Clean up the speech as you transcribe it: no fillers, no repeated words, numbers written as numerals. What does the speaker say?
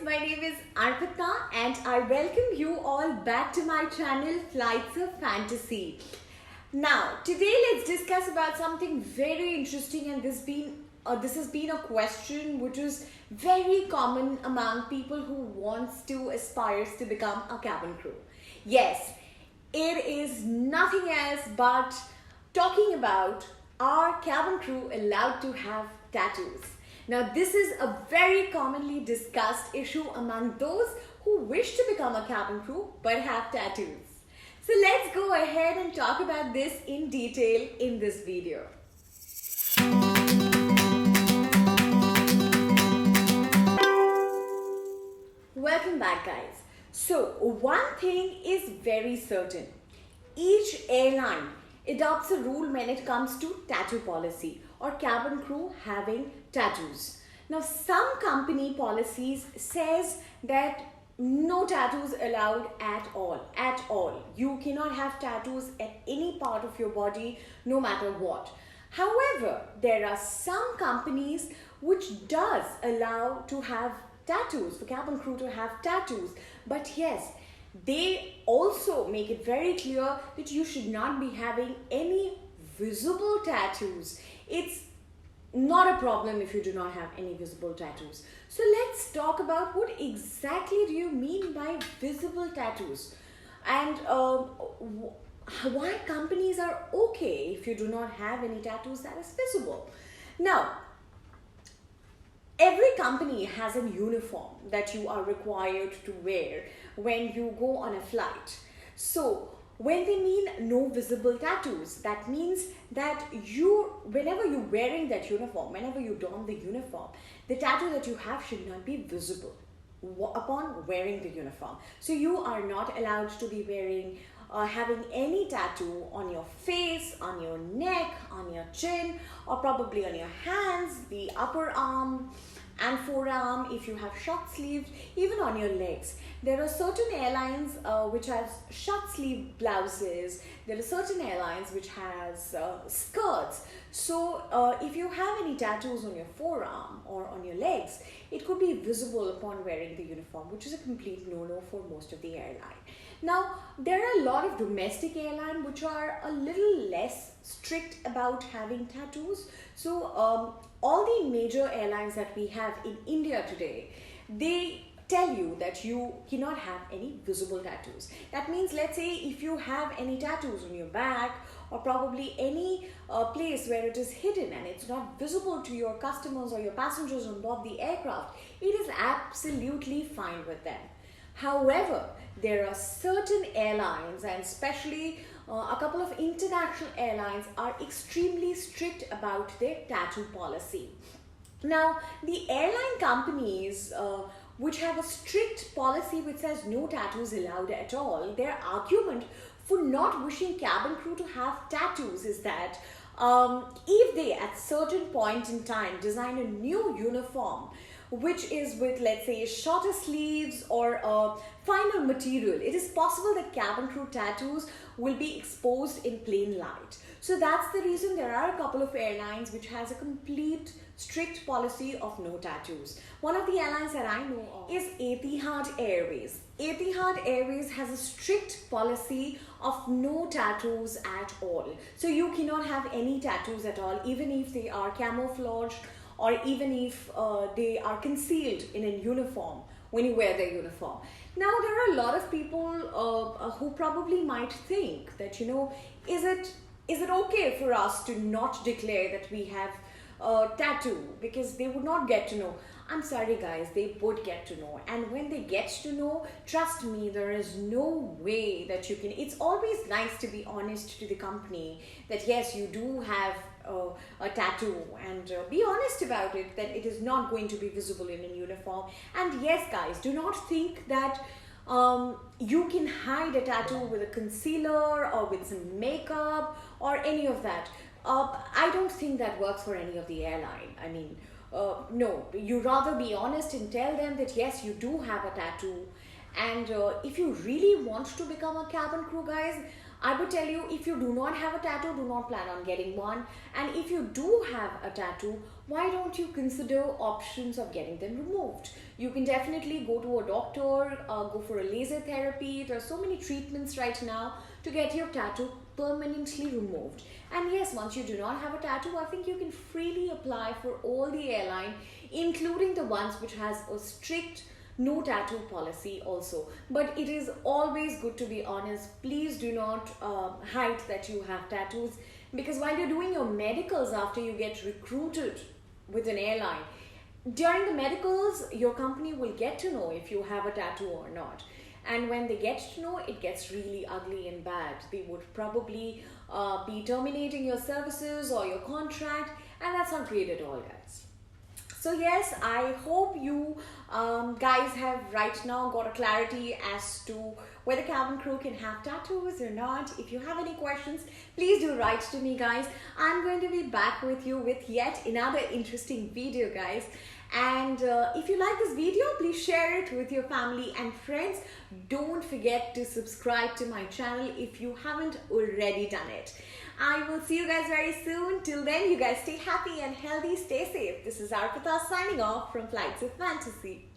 my name is Arpita and I welcome you all back to my channel Flights of Fantasy. Now, today let's discuss about something very interesting, and this has been a question which is very common among people who aspires to become a cabin crew. Yes, it is nothing else but talking about, are cabin crew allowed to have tattoos? Now, this is a very commonly discussed issue among those who wish to become a cabin crew but have tattoos. So let's go ahead and talk about this in detail in this video. Welcome back, guys. So one thing is very certain. Each airline adopts a rule when it comes to tattoo policy or cabin crew having tattoos. Now, some company policies says that no tattoos allowed at all. You cannot have tattoos at any part of your body, no matter what. However, there are some companies which does allow to have tattoos, for cabin crew to have tattoos. But yes, they also make it very clear that you should not be having any visible tattoos. It's not a problem if you do not have any visible tattoos. So let's talk about what exactly do you mean by visible tattoos, and why companies are okay if you do not have any tattoos that is visible. Now, every company has a uniform that you are required to wear when you go on a flight. So when they mean no visible tattoos, that means that whenever you're wearing that uniform, whenever you don the uniform, the tattoo that you have should not be visible upon wearing the uniform. So you are not allowed to be wearing having any tattoo on your face, on your neck, on your chin, or probably on your hands, the upper arm and forearm, if you have short sleeves, even on your legs. There are certain airlines which has short sleeve blouses. There are certain airlines which has skirts. So if you have any tattoos on your forearm or on your legs, it could be visible upon wearing the uniform, which is a complete no-no for most of the airline. Now, there are a lot of domestic airlines which are a little less strict about having tattoos. So all the major airlines that we have in India today, they tell you that you cannot have any visible tattoos. That means, let's say if you have any tattoos on your back or probably any place where it is hidden and it's not visible to your customers or your passengers on board the aircraft, it is absolutely fine with them. However, there are certain airlines, and especially a couple of international airlines, are extremely strict about their tattoo policy. Now, the airline companies which have a strict policy which says no tattoos allowed at all, their argument for not wishing cabin crew to have tattoos is that if they at certain point in time design a new uniform which is with, let's say, shorter sleeves or a finer material, it is possible that cabin crew tattoos will be exposed in plain light. So that's the reason there are a couple of airlines which has a complete strict policy of no tattoos. One of the airlines that I know of is Etihad Airways. Etihad Airways has a strict policy of no tattoos at all. So you cannot have any tattoos at all, even if they are camouflaged or even if they are concealed in a uniform when you wear their uniform. Now, there are a lot of people who probably might think that, is it okay for us to not declare that we have a tattoo, because they would not get to know. I'm sorry guys, they would get to know, and when they get to know, trust me, there is no way that you can. It's always nice to be honest to the company that yes, you do have a tattoo, and be honest about it, that it is not going to be visible in a uniform. And yes guys, do not think that you can hide a tattoo with a concealer or with some makeup or any of that. I don't think that works for any of the airline. I mean, no, you rather be honest and tell them that yes, you do have a tattoo. And if you really want to become a cabin crew, guys, I would tell you, if you do not have a tattoo, do not plan on getting one. And if you do have a tattoo, why don't you consider options of getting them removed? You can definitely go to a doctor, go for a laser therapy. There are so many treatments right now to get your tattoo permanently removed. And yes, once you do not have a tattoo, I think you can freely apply for all the airline, including the ones which has a strict no tattoo policy also. But it is always good to be honest. Please do not hide that you have tattoos, because while you're doing your medicals after you get recruited with an airline, during the medicals your company will get to know if you have a tattoo or not. And when they get to know, it gets really ugly and bad. They would probably be terminating your services or your contract, and that's not great at all, guys. So yes, I hope you guys have right now got a clarity as to whether cabin crew can have tattoos or not. If you have any questions, please do write to me, guys. I'm going to be back with you with yet another interesting video, guys. And if you like this video, please share it with your family and friends. Don't forget to subscribe to my channel if you haven't already done it. I will see you guys very soon. Till then, you guys stay happy and healthy, stay safe. This is Arpita signing off from Flights of Fantasy.